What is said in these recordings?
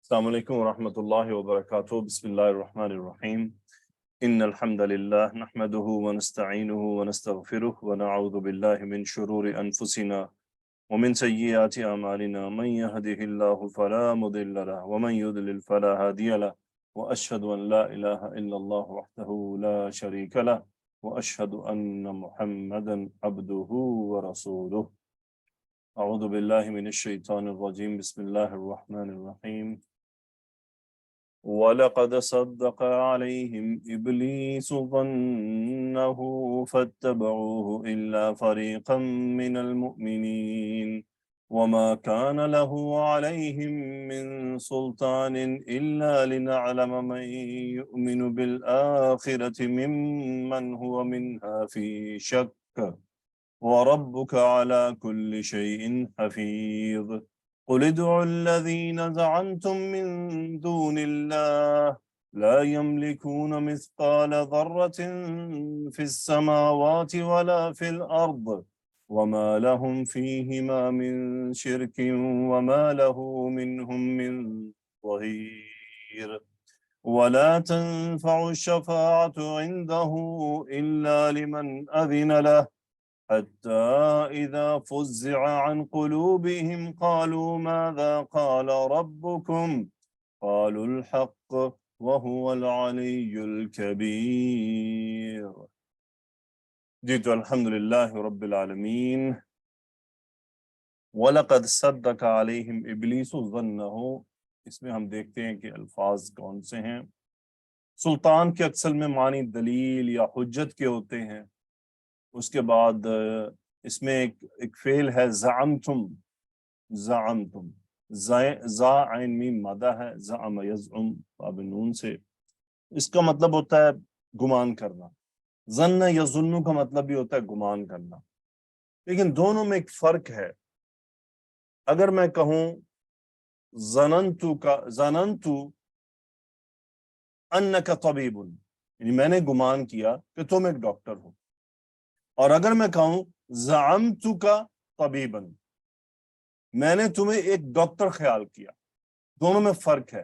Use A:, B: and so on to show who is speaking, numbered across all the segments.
A: السلام علیکم ورحمۃ اللہ وبرکاتہ بسم اللہ الرحمن الرحیم ان الحمد للہ نحمده ونستعینه ونستغفره ونعوذ باللہ من شرور انفسنا ومن سیئات اعمالنا من يهده الله فلا مضل له ومن يضلل فلا هادي له واشهد ان لا اله الا الله وحده لا شريك له واشهد ان محمدا عبده ورسوله اعوذ باللہ من الشیطان الرجیم بسم اللہ الرحمن الرحیم وَلَقَدْ صَدَّقَ عَلَيْهِمْ إِبْلِيسُ ظَنَّهُ فَاتَّبَعُوهُ إِلَّا فَرِيقًا مِّنَ الْمُؤْمِنِينَ وَمَا كَانَ لَهُ عَلَيْهِمْ مِّن سُلْطَانٍ إِلَّا لِنَعْلَمَ مَن يُؤْمِنُ بِالْآخِرَةِ مِمَّنْ هُوَ مِنْهَا فِي شَكٍّ وَرَبُّكَ عَلَى كُلِّ شَيْءٍ حَفِيظٌ قل ادعوا الذين زعمتم من دون الله لا يملكون مثقال ذرة في السماوات ولا في الأرض وما لهم فيهما من شرك وما له منهم من ظهير ولا تنفع الشفاعة عنده إلا لمن أذن له حتى إذا فزع عن قلوبهم قالوا ماذا قال ربكم قالوا الحق وهو العلي الكبير. جی تو الحمدللہ رب العالمین. وَلَقَدْ صَدَّقَ عَلَيْهِمْ إِبْلِيسُ ظَنَّهُ، اس میں ہم دیکھتے ہیں کہ الفاظ کون سے ہیں. سلطان کے اکثر میں معنی دلیل یا حجت کے ہوتے ہیں. اس کے بعد اس میں ایک فعل ہے زعمتم. زا عین میم مادہ ہے، زعم یزعم باب نون سے. اس کا مطلب ہوتا ہے گمان کرنا. ظن یظن کا مطلب بھی ہوتا ہے گمان کرنا. لیکن دونوں میں ایک فرق ہے. اگر میں کہوں ظننت انک طبیب، یعنی میں نے گمان کیا کہ تم ایک ڈاکٹر ہو، اور اگر میں کہوں زعمتک طبیبا، میں نے تمہیں ایک ڈاکٹر خیال کیا، دونوں میں فرق ہے.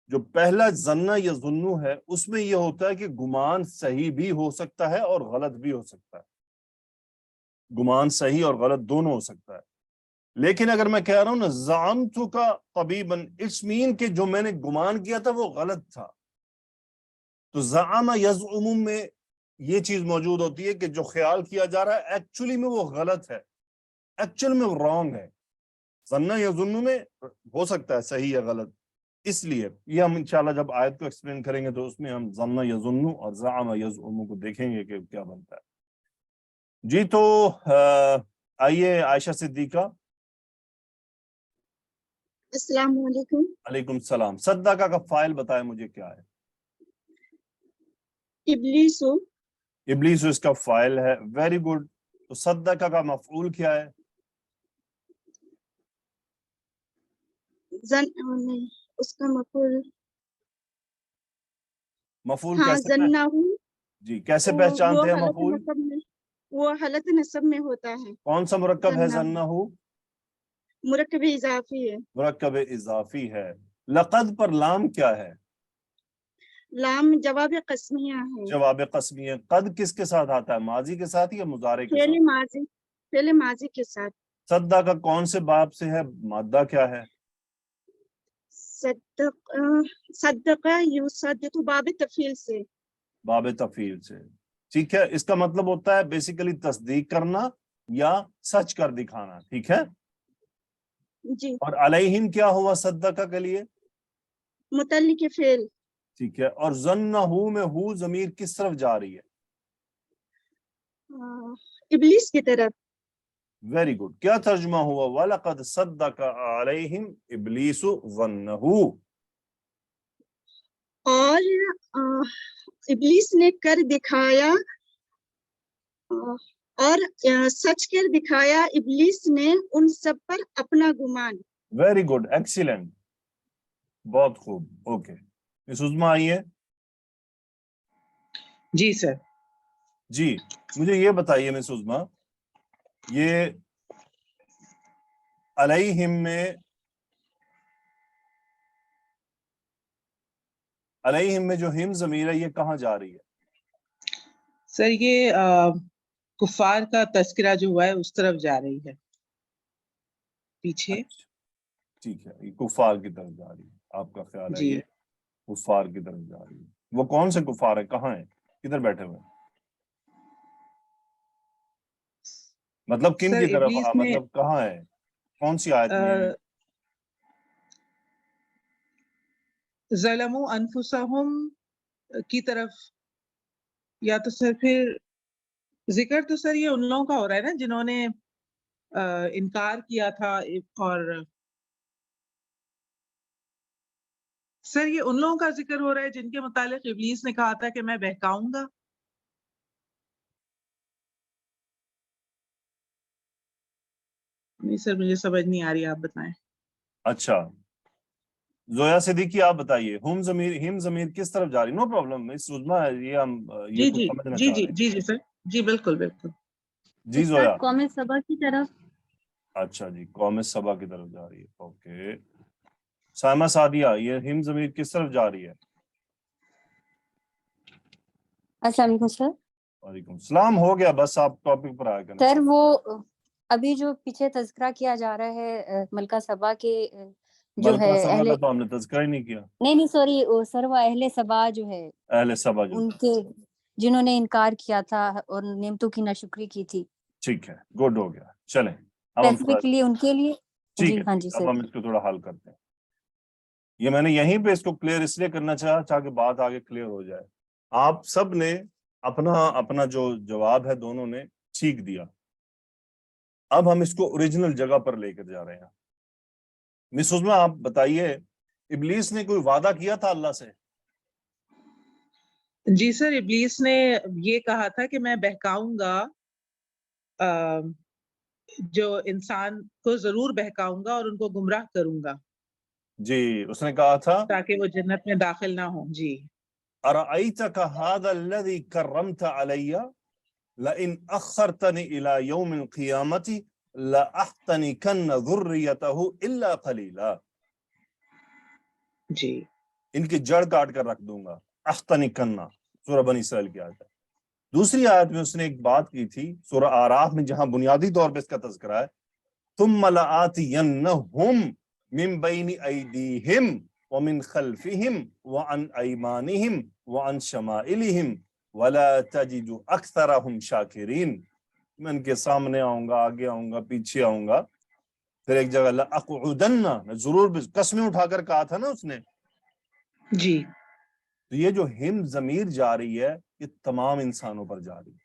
A: جو پہلا ظن یا ظنو ہے اس میں یہ ہوتا ہے کہ گمان صحیح بھی ہو سکتا ہے اور غلط بھی ہو سکتا ہے. گمان صحیح اور غلط دونوں ہو سکتا ہے. لیکن اگر میں کہہ رہا ہوں نا زعمتک طبیبا، اٹس مین کہ جو میں نے گمان کیا تھا وہ غلط تھا. تو زعم یزعم میں یہ چیز موجود ہوتی ہے کہ جو خیال کیا جا رہا ہے ایکچولی میں وہ غلط ہے، ایکچولی میں وہ رانگ ہے. ظن یا ظن میں ہو سکتا ہے صحیح یا غلط. اس لیے یہ ہم انشاءاللہ جب آیت کو ایکسپلین کریں گے تو اس میں ہم ظن یا ظن اور زعم یزعم کو دیکھیں گے کہ کیا بنتا ہے. جی تو آئیے عائشہ صدیقہ.
B: السلام علیکم.
A: علیکم السلام. صدقہ کا فاعل بتائیں مجھے کیا ہے؟
B: ابلیسو.
A: ابلیس اس کا فاعل ہے. Very good. تو صدقہ کا مفعول کیا ہے؟
B: اس کا مفعول
A: ہاں
B: زنہ.
A: جی کیسے پہچانتے ہیں مفعول؟
B: وہ حالت نصب میں ہوتا ہے.
A: کون سا مرکب ہے زنہ؟
B: مرکب اضافی ہے.
A: مرکب اضافی ہے. لقد پر لام کیا ہے؟
B: لام جواب قسمیہ ہے.
A: جواب قسمیہ. قد کس کے ساتھ آتا ہے؟ ماضی کے ساتھ یا مضارع کے ساتھ؟
B: فعل ماضی کے ساتھ.
A: صدقہ کا کون سے باب سے ہے؟ مادہ کیا ہے؟
B: صدقہ یصدق باب تفعیل سے.
A: باب تفعیل سے. ٹھیک ہے. اس کا مطلب ہوتا ہے بیسیکلی تصدیق کرنا یا سچ کر دکھانا. ٹھیک ہے
B: جی.
A: اور علیہم کیا ہوا صدقہ کے لیے؟
B: متعلق فعل.
A: ٹھیک ہے. اور ظنہ میں ہو ضمیر کس طرف جا رہی ہے؟
B: ابلیس کی طرف.
A: Very good. کیا ترجمہ ہوا؟ وَلَقَدْ صَدَّقَ عَلَيْهِمْ إِبْلِيسُ ظَنَّهُ.
B: اور ابلیس نے کر دکھایا اور سچ کر دکھایا ابلیس نے ان سب پر اپنا گمان.
A: Very good. ایکسیلنٹ. بہت خوب. اوکے. مس عظمیٰ آئیے.
C: جی سر.
A: جی مجھے یہ بتائیے مس عظمیٰ، یہ علیہم میں علیہم میں جو ہم ضمیر ہے یہ کہاں جا رہی ہے؟
C: سر یہ کفار کا تذکرہ جو ہوا ہے اس طرف جا رہی ہے پیچھے.
A: اچھا ٹھیک ہے، یہ کفار کی طرف جا رہی ہے، آپ کا خیال ہے
C: جی
A: یہ کفار کی طرف جا رہی ہے. وہ کون سے کفار ہیں، کہاں ہیں، کدھر بیٹھے ہوئے ہیں؟ مطلب کن
C: سر
A: کی طرف،
C: ابلیس نے
A: مطلب کہاں ہے، کون سی آیت میں ہے؟
C: ظلموا انفسہم کی طرف، یا تو سر پھر ذکر تو سر یہ ان لوگوں کا ہو رہا ہے نا جنہوں نے انکار کیا تھا. اور سر یہ ان لوگوں کا ذکر ہو رہا ہے جن کے متعلق ابلیس نے کہا تھا کہ میں بہکاؤں گا. نہیں سر مجھے سمجھ نہیں آ رہی، آپ بتائیں.
A: اچھا زویا صدیقی آپ بتائیے، ہم ضمیر کس طرف جا رہی؟ نو پرابلم، اس عظما ہے یہ، ہم
C: جی
A: یہ کچھ
C: جی
A: سمجھنا
C: جی
A: چاہ
C: جی
A: رہے ہیں.
C: جی جی سر جی بالکل بالکل.
A: جی زویا.
D: قوم سبا کی طرف.
A: اچھا جی قوم سبا کی طرف جا رہی ہے، اوکے. سائمہ سعدیہ یہ ہم ضمیر کس طرف جا رہی ہے؟
D: السلام علیکم سر.
A: وعلیکم السلام. ہو گیا بس، آپ ٹاپک پر آیا کریں.
D: سر وہ ابھی جو پیچھے تذکرہ کیا جا رہا ہے ملکہ سبا کے جو ہے
A: ملکہ سبا
D: اہل،
A: کا تو ہم نے تذکرہ ہی نہیں کیا.
D: نہیں سوری سر، وہ اہل سبا جو ہے
A: اہل سبا جو
D: ان کے جنہوں نے انکار کیا تھا اور نعمتوں کی ناشکری کی تھی،
A: ٹھیک ہے، گڈ ہو گیا. چلیں اب ہم تھوڑا
D: اسپیسیفکلی ان کے لیے.
A: ٹھیک
D: جی
A: ہے
D: ہاں
A: ٹھیک
D: جی
A: ہے، اب
D: سر.
A: ہم اس کو تھوڑا حل کرتے ہیں. یہ میں نے یہیں پہ اس کو کلیئر اس لیے کرنا چاہا تاکہ بات آگے کلیئر ہو جائے. آپ سب نے اپنا جو جواب ہے دونوں نے ٹھیک دیا. اب ہم اس کو اوریجنل جگہ پر لے کر جا رہے ہیں. مس عظما آپ بتائیے، ابلیس نے کوئی وعدہ کیا تھا اللہ سے؟
C: جی سر ابلیس نے یہ کہا تھا کہ میں بہکاؤں گا، جو انسان کو ضرور بہکاؤں گا اور ان کو گمراہ کروں گا
A: جی اس نے کہا تھا
C: تاکہ وہ جنت میں داخل نہ ہوں. جی
A: ارأیتک هذا الذی کرمت علی لئن اخرتنی الى یوم القیامت لاحتنکن ذریتہ الا قلیلا.
C: جی
A: ان کی جڑ کاٹ کر رکھ دوں گا. احتنکن سورہ بنی اسرائیل کی آیت ہے. دوسری آیت میں اس نے ایک بات کی تھی سورہ آراف میں، جہاں بنیادی طور پہ اس کا تذکرہ ہے، ثم لآتینہم من بین ایدیہم ومن خلفہم وعن ایمانہم وعن شمائلہم ولا تجد اکثرہم شاکرین. میں ان کے سامنے آؤں گا، آگے آؤں گا، پیچھے آؤں گا. پھر ایک جگہ لأقعدن، میں ضرور قسمیں اٹھا کر کہا تھا نا اس نے.
C: جی
A: تو یہ جو ہم ضمیر جا رہی ہے یہ تمام انسانوں پر جا رہی ہے.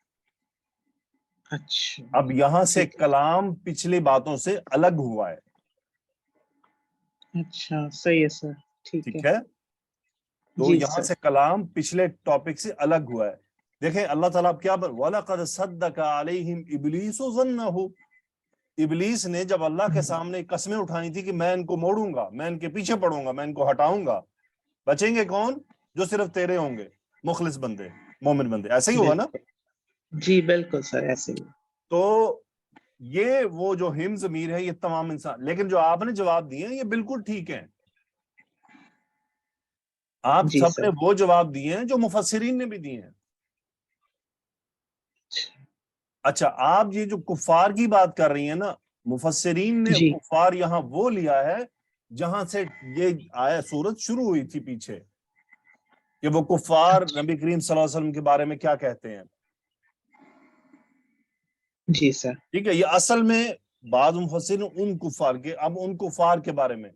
C: اچھا
A: اب یہاں سے
C: ٹھیک ہے.
A: کلام پچھلی باتوں سے الگ ہوا ہے.
C: اچھا صحیح ہے سر، ٹھیک ہے.
A: ٹھیک ہے، تو
C: جی
A: یہاں
C: سر.
A: سے کلام پچھلے ٹاپک سے الگ ہوا ہے. دیکھیں اللہ تعالیٰ اب کیا وَلَقَدْ صَدَّقَ عَلَيْهِمْ إِبْلِيسُ ظَنَّهُ. ابلیس نے جب اللہ کے سامنے قسمیں اٹھائی تھی کہ میں ان کو موڑوں گا، میں ان کے پیچھے پڑوں گا، میں ان کو ہٹاؤں گا، بچیں گے کون؟ جو صرف تیرے ہوں گے، مخلص بندے، مومن بندے. ایسا ہی ہوا نا؟
C: جی بالکل سر ایسے ہی.
A: تو یہ وہ جو ہم ضمیر ہے یہ تمام انسان، لیکن جو آپ نے جواب دیے ہیں یہ بالکل ٹھیک ہیں. آپ
C: جی
A: سب
C: سر.
A: نے وہ جواب دیے ہیں جو مفسرین نے بھی دیے ہیں. اچھا آپ یہ جو کفار کی بات کر رہی ہیں نا، مفسرین نے
C: جی
A: کفار یہاں وہ لیا ہے جہاں سے یہ آیا سورت شروع ہوئی تھی پیچھے، کہ وہ کفار نبی کریم صلی اللہ علیہ وسلم کے بارے میں کیا کہتے ہیں.
C: جی سر.
A: ٹھیک ہے، یہ اصل میں بعض مفسرین ان کفار کے، اب ان کفار کے بارے میں،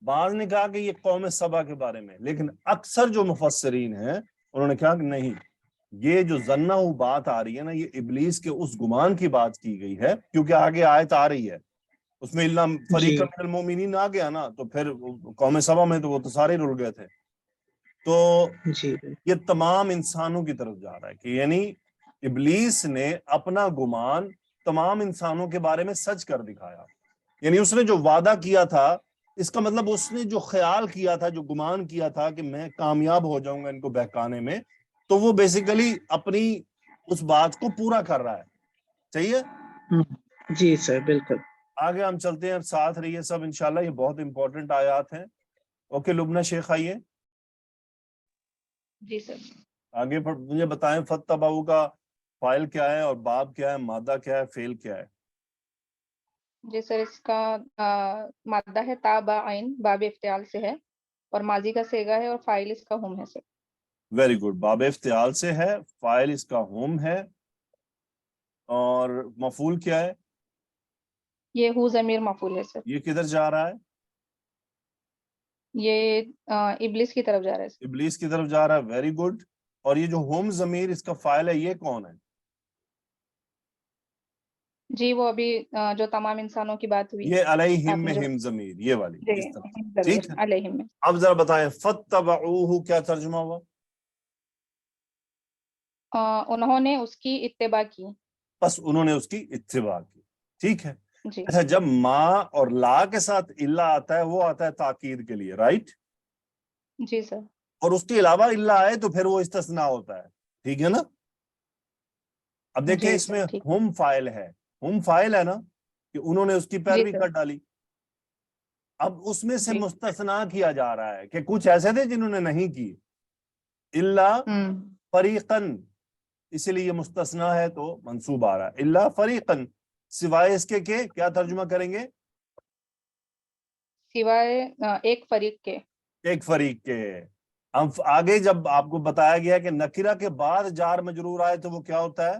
A: بعض نے کہا کہ یہ قوم سبا کے بارے میں، لیکن اکثر جو مفسرین ہیں انہوں نے کہا کہ نہیں، یہ جو ظنہ بات آ رہی ہے نا یہ ابلیس کے اس گمان کی بات کی گئی ہے، کیونکہ آگے آیت آ رہی ہے اس میں الا فریق من المومنین آ گیا نا، تو پھر قوم سبا میں تو وہ تو سارے رل گئے تھے. تو
C: جی
A: یہ تمام انسانوں کی طرف جا رہا ہے کہ یعنی ابلیس نے اپنا گمان تمام انسانوں کے بارے میں سچ کر دکھایا. یعنی اس نے جو وعدہ کیا تھا، اس کا مطلب اس نے جو خیال کیا تھا، جو گمان کیا تھا کہ میں کامیاب ہو جاؤں گا ان کو بہکانے میں، تو وہ بیسیکلی اپنی اس بات کو پورا کر رہا ہے. صحیح ہے؟
C: جی سر بالکل.
A: آگے ہم چلتے ہیں، ساتھ رہیے سب انشاءاللہ، یہ بہت امپورٹنٹ آیات ہیں. اوکے لبنہ شیخ آئیے.
E: جی سر.
A: آگے مجھے بتائیں فتبعو کا فائل کیا ہے اور باب کیا ہے، مادہ کیا ہے، فعل کیا ہے؟
E: جی سر، اس کا مادہ ہے تابعین، باب افتعال سے ہے، اور ماضی کا صیغہ ہے، اور فاعل اس کا ہم ہے سر.
A: ویری گڈ، باب افتعال سے ہے، فاعل اس کا ہوم ہے، اور مفعول کیا ہے؟
E: یہ ہو ضمیر مفعول ہے سر.
A: یہ کدھر جا رہا ہے؟
E: یہ ابلیس کی طرف جا رہا ہے سر.
A: ابلیس کی طرف جا رہا ہے، ویری گڈ. اور یہ جو ہوم ضمیر اس کا فاعل ہے، یہ کون ہے؟
E: جی وہ ابھی جو تمام انسانوں کی بات ہوئی،
A: یہ علیہم
E: آپ نے
A: میں
E: جو
A: ہم ضمیر، یہ والی
E: جی
A: اس طرح.
E: ضمیر
A: ٹھیک ہے،
E: علیہم میں.
A: اب ذرا بتائیں فتبعوہ کیا ترجمہ ہوا؟
E: انہوں نے اس کی اتباع کی.
A: بس انہوں نے اس کی اتباع کی. ٹھیک ہے.
E: جی
A: اچھا، جب ما اور لا کے ساتھ الا آتا ہے، وہ آتا ہے تاکید کے لیے، رائٹ؟
E: جی سر.
A: اور اس کے علاوہ الا آئے تو پھر وہ استثناء ہوتا ہے. ٹھیک ہے نا؟ اب دیکھیں
E: جی
A: اس
E: سر
A: میں
E: ٹھیک.
A: ہم فاعل ہے، ہم فاعل ہے نا، کہ انہوں نے اس کی
E: جی
A: پیروی
E: سر.
A: کر ڈالی. اب اس میں سے
E: جی.
A: مستثنیٰ کیا جا رہا ہے کہ کچھ ایسے تھے جنہوں نے نہیں کی، الا فریقن، اسی لیے یہ مستثنیٰ ہے تو منصوب آ رہا ہے. الا فریقن، سوائے اس کے کیا ترجمہ کریں گے؟
E: سوائے ایک فریق کے.
A: ایک فریق کے. اب آگے جب آپ کو بتایا گیا کہ نکرہ کے بعد جار مجرور آئے تو وہ کیا ہوتا ہے؟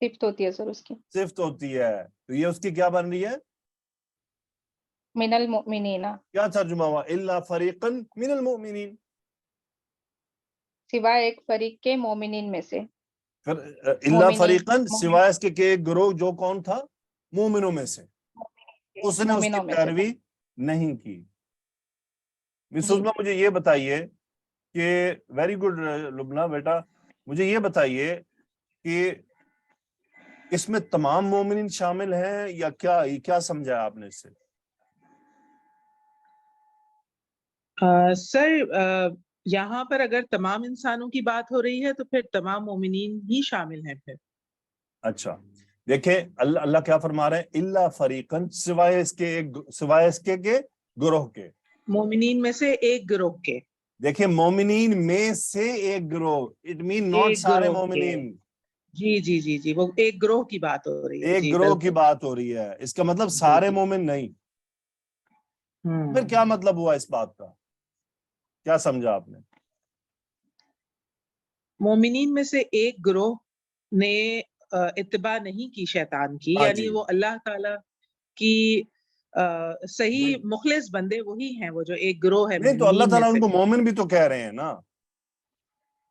E: صفت ہوتی ہے سر اس کی.
A: صفت ہوتی ہے. تو یہ اس کی کیا بن رہی ہے؟
E: من المؤمنین.
A: کیا ترجمہ ہوا؟ الا فریقن من المؤمنین.
E: سوائے ایک فریق کے مومنین میں سے.
A: پھر الا
E: مومنین
A: فریقن سوائے اس کے کہ ایک گروہ، جو کون تھا؟ مومنوں میں سے. اس نے اس کی
E: مومنوں میں سے.
A: پیروی نہیں کی. مس
E: جی.
A: عظمیٰ مجھے یہ بتائیے کہ ویری گڈ لبنہ بیٹا، مجھے یہ بتائیے کہ اس میں تمام مومنین شامل ہیں یا کیا سمجھا آپ نے اس سے؟
C: سر یہاں پر اگر تمام انسانوں کی بات ہو رہی ہے تو پھر تمام مومنین ہی شامل ہیں پھر.
A: اچھا دیکھیں، اللہ کیا فرما رہے ہیں؟ الا فریقن، سوائے اس کے گروہ کے.
C: مومنین میں سے ایک گروہ کے.
A: دیکھیں، مومنین میں سے ایک گروہ، اٹ مین ناٹ
C: ایک
A: سارے
C: گروہ کے.
A: مومنین.
C: جی جی جی جی، وہ ایک گروہ کی بات ہو رہی ہے.
A: ایک
C: جی
A: گروہ کی
C: بالکل.
A: بات ہو رہی ہے، اس کا مطلب
C: جی
A: سارے
C: جی.
A: مومن نہیں. پھر کیا مطلب ہوا اس بات کا؟ کیا سمجھا آپ نے؟
C: مومنین میں سے ایک گروہ نے اتباع نہیں کی شیطان کی،
A: ہاں
C: یعنی
A: جی،
C: وہ اللہ تعالی کی صحیح مخلص بندے وہی ہیں، وہ جو ایک گروہ ہے
A: نہیں تو اللہ
C: مومنین میں
A: تعالیٰ
C: سے.
A: ان کو مومن بھی تو کہہ رہے ہیں نا.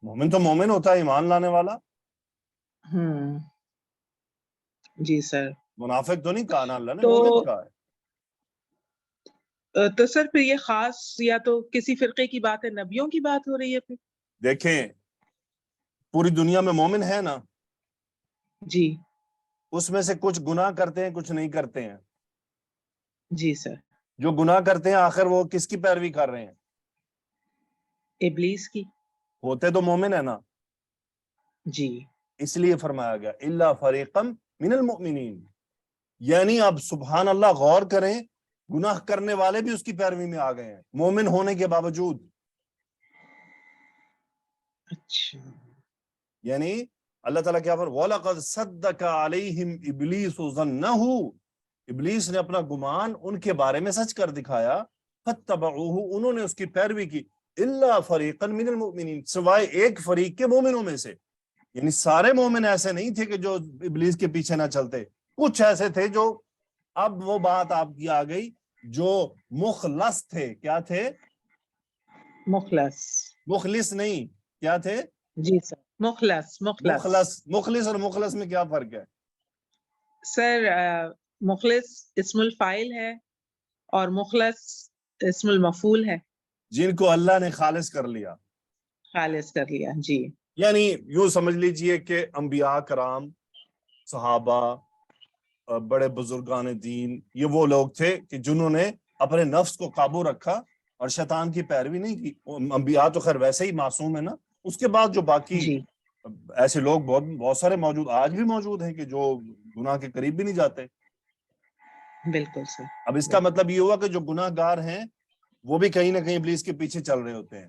A: مومن تو مومن ہوتا ہے، ایمان لانے والا.
C: جی سر.
A: منافق تو نہیں کہا نا اللہ نے،
C: تو
A: مومن کہا ہے.
C: تو سر پھر یہ خاص یا تو کسی فرقے کی بات ہے، نبیوں کی بات ہو رہی ہے پھر؟
A: دیکھیں، پوری دنیا میں مومن ہے نا،
C: جی
A: اس میں سے کچھ گناہ کرتے ہیں، کچھ نہیں کرتے ہیں.
C: جی سر.
A: جو گناہ کرتے ہیں آخر وہ کس کی پیروی کر رہے ہیں؟
C: ابلیس کی.
A: ہوتے تو مومن ہے نا.
C: جی.
A: اس لیے فرمایا گیا الا فریقم من المؤمنین. یعنی اب سبحان اللہ غور کریں، گناہ کرنے والے بھی اس کی پیروی میں آ گئے ہیں مومن ہونے کے باوجود.
C: اچھا.
A: یعنی اللہ تعالیٰ کیا وَلَقَدْ صَدَّقَ عَلَيْهِمْ إِبْلِيسُ ظَنَّهُ، ابلیس نے اپنا گمان ان کے بارے میں سچ کر دکھایا. فَاتَّبَعُوهُ، انہوں نے اس کی پیروی کی. إِلَّا فَرِيقًا مِنَ الْمُؤْمِنِينَ، سوائے ایک فریق کے مومنوں میں سے. یعنی سارے مومن ایسے نہیں تھے کہ جو ابلیس کے پیچھے نہ چلتے، کچھ ایسے تھے جو، اب وہ بات آپ کی آ گئی، جو مخلص تھے. کیا تھے؟
C: مخلص.
A: مخلص نہیں، کیا تھے؟
C: جی سر، مخلص.
A: مخلص اور مخلص میں کیا فرق ہے؟
C: سر مخلص اسم الفاعل ہے اور مخلص اسم المفعول ہے.
A: جن کو اللہ نے خالص کر لیا.
C: خالص کر لیا. جی.
A: یعنی یوں سمجھ لیجئے کہ انبیاء کرام، صحابہ، بڑے بزرگان دین، یہ وہ لوگ تھے کہ جنہوں نے اپنے نفس کو قابو رکھا اور شیطان کی پیروی نہیں کی. انبیاء تو خیر ویسے ہی معصوم ہے نا. اس کے بعد جو باقی
C: جی
A: ایسے لوگ بہت سارے موجود، آج بھی موجود ہیں کہ جو گناہ کے قریب بھی نہیں جاتے.
C: بالکل سر.
A: اب اس کا مطلب یہ ہوا کہ جو گناہ گار ہیں وہ بھی کہیں نہ کہیں ابلیس کے پیچھے چل رہے ہوتے ہیں.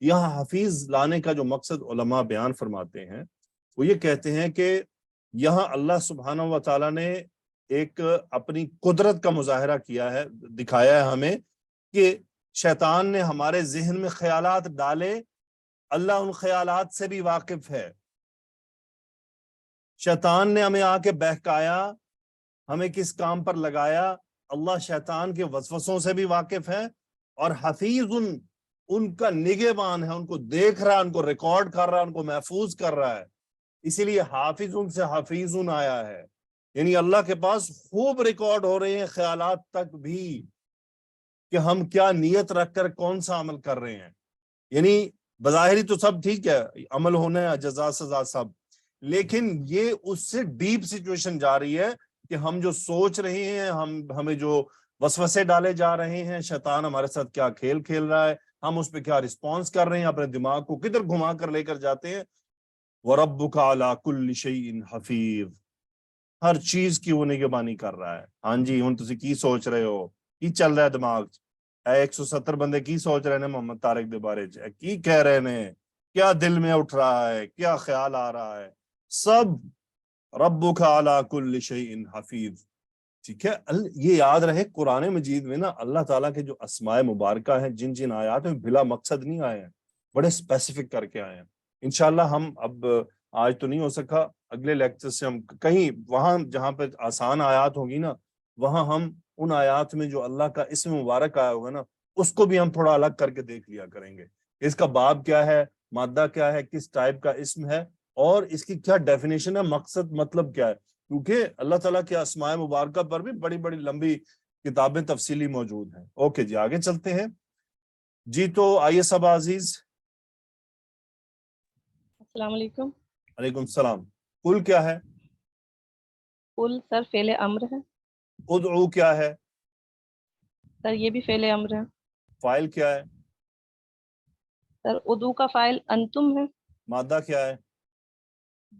A: یہاں حفیظ لانے کا جو مقصد علماء بیان فرماتے ہیں وہ یہ کہتے ہیں کہ یہاں اللہ سبحانہ و تعالیٰ نے ایک اپنی قدرت کا مظاہرہ کیا ہے، دکھایا ہے ہمیں کہ شیطان نے ہمارے ذہن میں خیالات ڈالے، اللہ ان خیالات سے بھی واقف ہے۔ شیطان نے ہمیں آ کے بہکایا، ہمیں کس کام پر لگایا، اللہ شیطان کے وسوسوں سے بھی واقف ہے، اور حفیظ ان کا نگہبان ہے، ان کو دیکھ رہا ہے، ان کو ریکارڈ کر رہا ہے، ان کو محفوظ کر رہا ہے۔ اسی لیے حافظ سے حفیظ آیا ہے، یعنی اللہ کے پاس خوب ریکارڈ ہو رہے ہیں خیالات تک بھی کہ ہم کیا نیت رکھ کر کون سا عمل کر رہے ہیں۔ یعنی بظاہری تو سب ٹھیک ہے، عمل ہونا ہے، جزا سزا سب، لیکن یہ اس سے ڈیپ سچویشن جا رہی ہے کہ ہم جو سوچ رہے ہیں، ہمیں جو وسوسے ڈالے جا رہے ہیں، شیطان ہمارے ساتھ کیا کھیل کھیل رہا ہے، ہم اس پہ کیا رسپانس کر رہے ہیں، اپنے دماغ کو کدھر گھما کر لے کر جاتے ہیں۔ وَرَبُّكَ عَلَىٰ كُلِّ شَيْءٍ حَفِيظٌ، ہر چیز کی وہ نگہبانی کر رہا ہے۔ ہاں جی، ہن تسی کی سوچ رہے ہو، کی چل رہا ہے دماغ چ؟ 170 بندے کی سوچ رہے ہیں محمد طارق دے بارے چ، کی کہہ رہے ہیں، کیا دل میں اٹھ رہا ہے، کیا خیال آ رہا ہے، سب ربک علی کل شیء حفیظ۔ ٹھیک ہے، یہ یاد رہے قرآن مجید میں نا اللہ تعالیٰ کے جو اسماء مبارکہ ہیں، جن جن آیات میں بلا مقصد نہیں آئے ہیں، بڑے اسپیسیفک کر کے آئے ہیں۔ انشاءاللہ ہم اب آج تو نہیں ہو سکا، اگلے لیکچر سے ہم کہیں وہاں جہاں پہ آسان آیات ہوگی نا، وہاں ہم ان آیات میں جو اللہ کا اسم مبارک آیا ہوگا نا اس کو بھی ہم تھوڑا الگ کر کے دیکھ لیا کریں گے، اس کا باب کیا ہے، مادہ کیا ہے، کس ٹائپ کا اسم ہے، اور اس کی کیا ڈیفینیشن ہے، مقصد مطلب کیا ہے، کیونکہ اللہ تعالیٰ کے اسماء مبارکہ پر بھی بڑی بڑی لمبی کتابیں تفصیلی موجود ہیں۔ اوکے جی، آگے چلتے ہیں جی۔ تو آئیے سب عزیز،
E: السلام علیکم۔
A: علیکم السلام۔ قل کیا ہے؟
E: قل سر فعل امر ہے۔
A: ادعو کیا ہے؟
E: سر یہ بھی فعل امر ہے۔
A: فاعل کیا ہے؟
E: سر ادعو کا فاعل انتم ہے۔
A: مادہ کیا ہے؟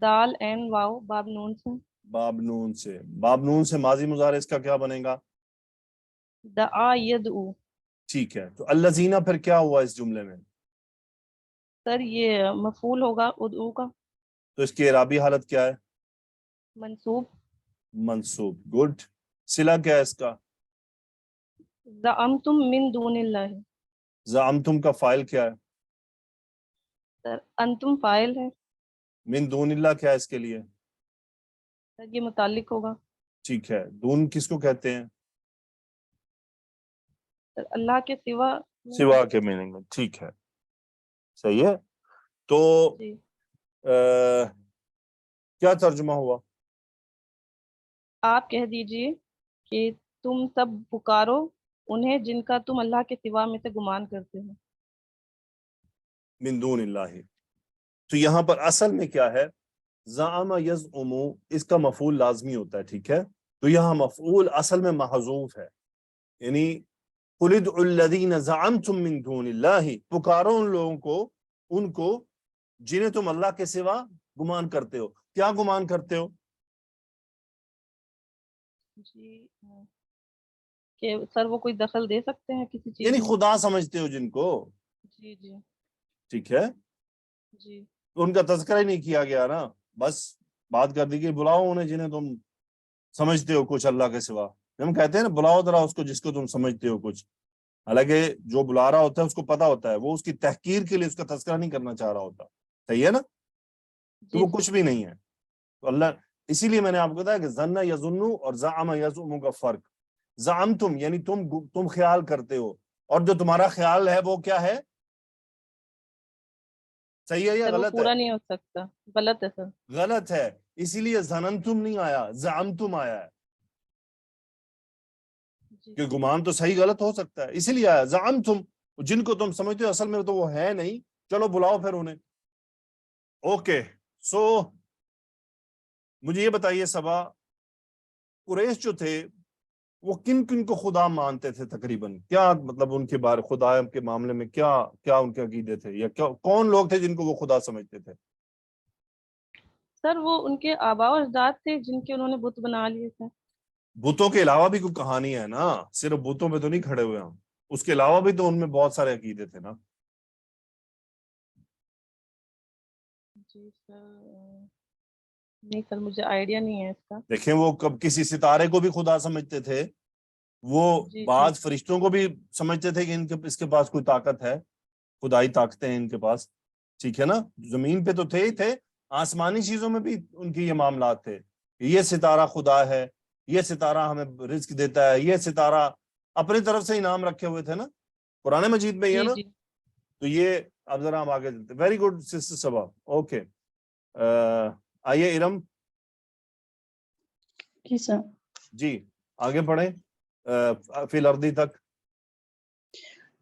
E: دال این واو باب نون سے۔
A: باب نون سے۔ باب نون سے ماضی مضارع اس کا کیا بنے گا؟
E: دعا یدعو۔
A: ٹھیک ہے، تو الذین پھر کیا ہوا اس جملے میں؟
E: سر یہ مفعول ہوگا ادعو کا۔
A: تو اس کی اعرابی حالت کیا ہے؟
E: منصوب۔
A: منصوب، گڈ۔ صلہ کیا ہے اس کا؟
E: زعمتم من دون اللہ۔
A: زعمتم کا فاعل کیا ہے؟
E: سر انتم فاعل ہے۔
A: من دون اللہ کیا ہے اس کے لیے؟
E: سر یہ متعلق ہوگا۔
A: ٹھیک ہے، دون کس کو کہتے ہیں؟
E: سر اللہ کے سوا۔
A: سوا کے میننگ میں، ٹھیک ہے، صحیح ہے۔ تو
E: جی۔
A: کیا ترجمہ ہوا؟
E: آپ کہہ دیجئے کہ تم سب پکارو انہیں جن کا تم اللہ کے سوا میں سے گمان کرتے ہو۔
A: من دون اللہ، تو یہاں پر اصل میں کیا ہے؟ زعم یزعم، اس کا مفعول لازمی ہوتا ہے، ٹھیک ہے، تو یہاں مفعول اصل میں محذوف ہے، یعنی قل ادعوا الذین زعمتم من دون اللہ، پکارو ان لوگوں کو، ان کو جنہیں تم اللہ کے سوا گمان کرتے ہو۔ کیا گمان کرتے ہو؟
E: جی کہ سر وہ کوئی دخل دے سکتے ہیں کسی چیز
A: یعنی
E: میں؟
A: خدا سمجھتے ہو جن کو،
E: جی جی
A: ٹھیک ہے،
E: جی۔
A: تو ان کا تذکرہ ہی نہیں کیا گیا نا، بس بات کر دی کہ بلاؤ انہیں جنہیں تم سمجھتے ہو کچھ اللہ کے سوا۔ ہم کہتے ہیں نا بلاؤ ذرا اس کو جس کو تم سمجھتے ہو کچھ، حالانکہ جو بلا رہا ہوتا ہے اس کو پتا ہوتا ہے، وہ اس کی تحقیر کے لیے اس کا تذکرہ نہیں کرنا چاہ رہا ہوتا، صحیح ہے نا، تو وہ کچھ بھی نہیں ہے۔ تو اللہ، اسی لیے میں نے آپ کو بتایا کہ ظن یظن اور زعم یزعم کا فرق۔ زعمتم یعنی تم خیال کرتے ہو، اور جو تمہارا خیال ہے وہ کیا ہے؟ صحیح ہے یا
E: سر وہ
A: غلط
E: پورا
A: ہے؟
E: نہیں ہو سکتا، غلط ہے سر۔
A: غلط ہے، اسی لیے ظننتم نہیں آیا، زعمتم آیا ہے، کہ گمان تو صحیح غلط ہو سکتا ہے، اسی لیے آیا زعمتم، جن کو تم سمجھتے ہو اصل میں تو وہ ہے نہیں، چلو بلاؤ پھر انہیں۔ اوکے، سو مجھے یہ بتائیے صبا، قریش جو تھے وہ کن کن کو خدا مانتے تھے تقریباً؟ کیا مطلب ان کے بارے خدا کے معاملے میں کیا ان کے عقیدے تھے، یا کون لوگ تھے جن کو وہ خدا سمجھتے تھے؟
E: سر وہ ان کے آباء و اجداد تھے جن کے انہوں نے بت بنا لیے تھے۔
A: بتوں کے علاوہ بھی کوئی کہانی ہے نا، صرف بتوں پہ تو نہیں کھڑے ہوئے ہم، اس کے علاوہ بھی تو ان میں بہت سارے عقیدے تھے نا۔
C: جی سر نہیں سر مجھے آئیڈیا نہیں ہے اس کا.
A: دیکھیں وہ کب کسی ستارے کو بھی خدا سمجھتے تھے, وہ بعض فرشتوں کو بھی سمجھتے تھے کہ اس کے پاس کوئی طاقت ہے, خدائی طاقتیں ہیں ان کے پاس, ٹھیک ہے نا. زمین پہ تو تھے ہی تھے, آسمانی چیزوں میں بھی ان کی یہ معاملات تھے. یہ ستارہ خدا ہے, یہ ستارہ ہمیں رزق دیتا ہے, یہ ستارہ اپنی طرف سے انعام رکھے ہوئے تھے نا, قرآن مجید میں ہی ہے نا. تو یہ اب ذرا ہم آگے چلتے. ویری گڈ سسٹر صبا, اوکے. آئیے ارم
F: جی سر,
A: جی آگے پڑھیں فی الارض تک.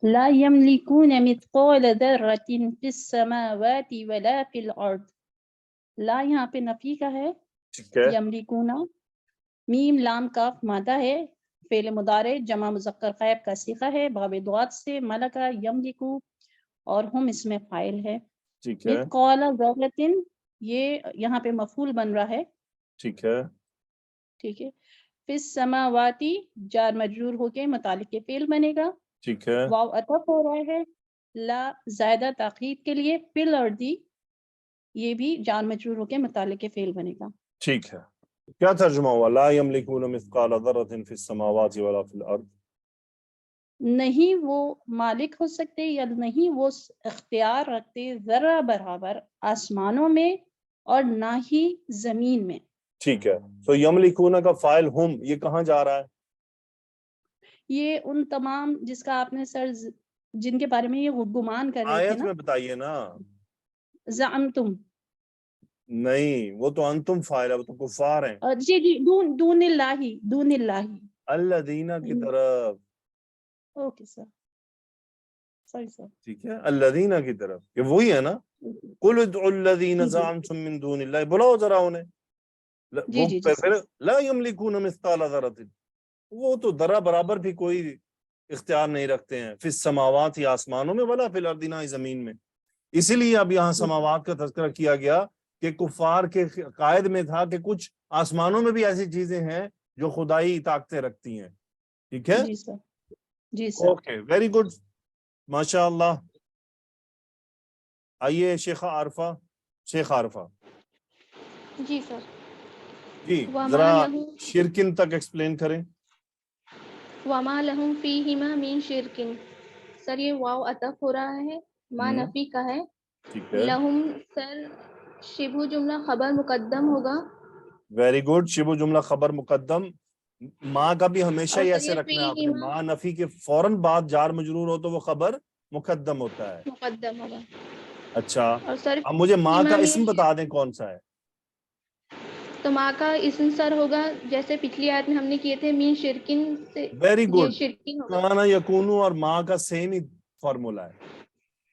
F: لا يملكون مثقال ذرة في السماوات ولا في الأرض. لا یہاں پہ نفی کا ہے,
A: ٹھیک ہے.
F: یملکونا میم لام کاف مادہ ہے, فعل مضارع جمع مذکر غائب کا صیغہ ہے, باب دعات سے ملکا یملکو, اور ہم اس میں فاعل ہے.
A: ٹھیک ہے,
F: مثقال ذرة یہ یہاں پہ مفعول بن رہا ہے,
A: ٹھیک ہے.
F: ٹھیک ہے. فی السماواتی جار مجرور ہو کے متعلق کے فعل بنے گا.
A: ٹھیک ہے.
F: واو عطف ہو رہا ہے لا زائدہ تاخیر کے لیے, فی الارض یہ بھی جار مجرور ہو کے متعلق کے فعل بنے گا.
A: ٹھیک ہے. کیا ترجمہ ہوا؟ لا یملکون مثقال ذرۃ فی السماوات ولا فی الارض.
F: نہیں وہ مالک ہو سکتے یا نہیں وہ اختیار رکھتے ذرہ برابر آسمانوں میں اور نہ ہی زمین میں.
A: ٹھیک ہے. تو یملکون کا فاعل ہم, یہ کہاں جا رہا ہے؟
F: یہ ان تمام جس کا آپ نے سر جن کے بارے میں یہ گمان کر رہے تھے
A: آیت
F: نا,
A: میں بتائیے نا.
F: زعمتم,
A: نہیں وہ تو انتم فاعل ہے, وہ تو کفار ہیں.
F: جی جی دون اللہ
A: الذین کی طرف.
F: Okay sir, sorry sir.
A: ٹھیک ہے, الذین کی طرف, یہ وہی ہے نا. قل ادعوا الذین زعمتم من دون اللہ, بلاؤ ذرا انہیں.
F: جی جی جی
A: پھر لا یملکون مثقال ذرۃ, وہ تو ذرہ برابر بھی کوئی اختیار نہیں رکھتے ہیں. فی السماوات یا آسمانوں میں, ولا فی الارض نہ زمین میں. اسی لیے اب یہاں سماوات کا تذکرہ کیا گیا کہ کفار کے قائد میں تھا کہ کچھ آسمانوں میں بھی ایسی چیزیں ہیں جو خدائی طاقتیں رکھتی ہیں. ٹھیک ہے,
F: جی سر. جی سر.
A: اوکے, ویری گڈ, ماشاء اللہ. آئیے شیخہ عارفہ. شیخ عارفہ
G: جی سر.
A: جی
G: وما
A: ذرا
G: لہم
A: شرکن تک ایکسپلین کریں.
G: وما لہم فیہما من شرکن, سر یہ واو عطف ہو رہا ہے, ما نفی کا ہے.
A: ٹھیک ہے,
G: لہم سر شبہ جملہ خبر مقدم ہوگا.
A: Very good. شبہ جملہ خبر مقدم. ماں کا بھی ہمیشہ
G: اور
A: ہی
G: سر
A: ایسے
G: یہ
A: رکھنا ہے آپ نے,
G: فیہما
A: ماں نفی کے فوراً بعد جار مجرور ہو تو وہ خبر مقدم ہوتا ہے.
G: مقدم ہوگا.
A: اچھا,
G: اور سر
A: اب مجھے ماں کا
G: فیہما
A: اسم
G: میں
A: بتا دیں کون سا ہے.
G: تو ماں کا اسم سر ہوگا جیسے پچھلی آیت میں ہم نے کیے تھے مین شرکن سے,
A: ویری
G: یہ
A: گڈ.
G: شرکن ہوگا.
A: کانا یکونو اور ماں کا سیم ہی فارمولا ہے.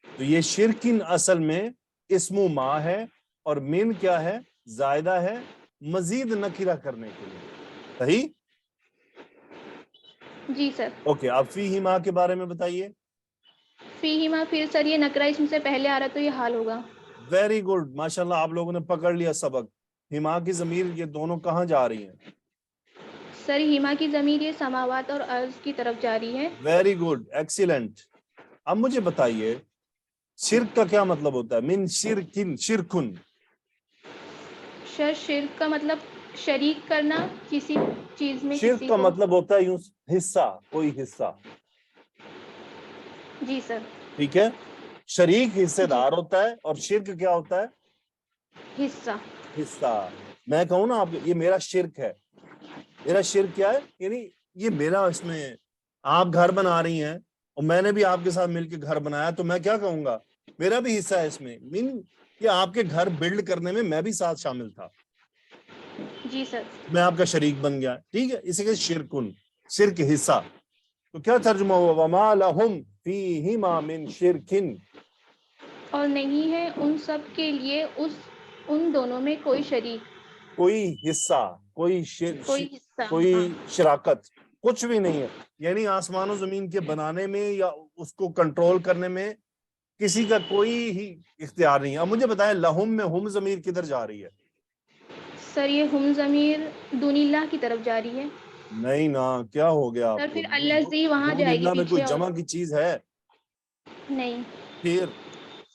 A: تو یہ شرکن اصل میں اسم و ماں ہے, اور من کیا ہے؟ زائدہ ہے, مزید نکرہ کرنے کے لیے. صحیح.
G: جی سر.
A: اوکے, آپ فی ماں کے بارے میں بتائیے.
G: فیہما, پھر سر یہ نکرہ اسم سے پہلے آ رہا تو یہ حال ہوگا.
A: ویری گڈ, ماشاءاللہ آپ لوگوں نے پکڑ لیا سبق. ہما کی ضمیر یہ دونوں کہاں جا رہی ہیں؟
G: سر ہیما کی ضمیر یہ سماوات اور ارض کی طرف جاری ہے.
A: Very good, excellent. اب مجھے بتائیے شرک کا کیا مطلب ہوتا ہے؟ من شرکن, شرکن.
G: شرک کا مطلب شریک کرنا کسی چیز میں
A: شرک
G: کسی
A: کا
G: کو.
A: مطلب ہوتا ہے یوں حصہ, کوئی حصہ.
G: جی سر.
A: ٹھیک ہے, شریک حصے
G: جی.
A: دار ہوتا ہے, اور شرک کیا ہوتا ہے؟
G: حصہ.
A: حصہ. میں کہوں نا آپ, یہ میرا شرک ہے. میرا شرک کیا ہے؟ یعنی یہ میرا, اس میں آپ گھر بنا رہی ہیں اور میں نے بھی آپ کے ساتھ مل کے گھر بنایا, تو میں کیا کہوں گا؟ میرا بھی حصہ ہے اس میں. کہ آپ کے گھر بلڈ کرنے میں میں بھی ساتھ شامل تھا.
G: جی سر.
A: میں آپ کا شریک بن گیا. ٹھیک ہے, اسی کے شرکن, شرک حصہ. تو کیا ترجمہ ہوا؟ وما لہم فیہما من شرکن,
G: اور نہیں ہے ان سب کے لیے ان دونوں میں کوئی شریک,
A: کوئی حصہ, کوئی
G: کوئی حصہ.
A: کوئی
G: ہاں.
A: شراکت, کچھ بھی نہیں ہے. یعنی آسمان و زمین کے بنانے میں یا اس کو کنٹرول کرنے میں کسی کا کوئی ہی اختیار نہیں ہے. اب مجھے بتائیں لہم میں ہم ضمیر کدھر جا رہی ہے؟
G: سر یہ ہم ضمیر دون اللہ کی طرف جاری ہے.
A: نہیں نا, کیا ہو گیا
G: سر
A: آپ کو؟
G: پھر اللہ سے وہاں
A: دون
G: جائے گی
A: اللہ میں کوئی
G: پیچھے. اور
A: جمع کی چیز ہے؟
G: نہیں.
A: پھر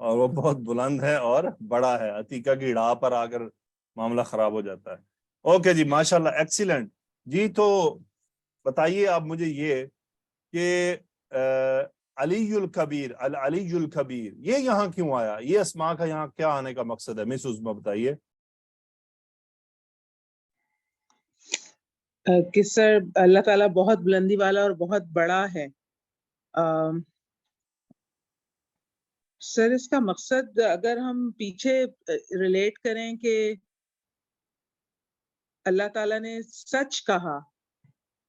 A: اور وہ بہت بلند ہے اور بڑا ہے، عتیقہ کی راہ پر آ کر معاملہ خراب ہو جاتا ہے۔ اوکے جی، ماشاءاللہ، ایکسیلنٹ جی۔ تو بتائیے آپ مجھے یہ کہ علی الکبیر، العلی الکبیر، یہ یہاں کیوں آیا؟ یہ اسماء کا یہاں کیا آنے کا مقصد ہے؟ مس عظمیٰ بتائیے۔
C: کہ سر اللہ تعالیٰ بہت بلندی والا اور بہت بڑا ہے۔ سر اس کا مقصد اگر ہم پیچھے ریلیٹ کریں کہ اللہ تعالیٰ نے سچ کہا،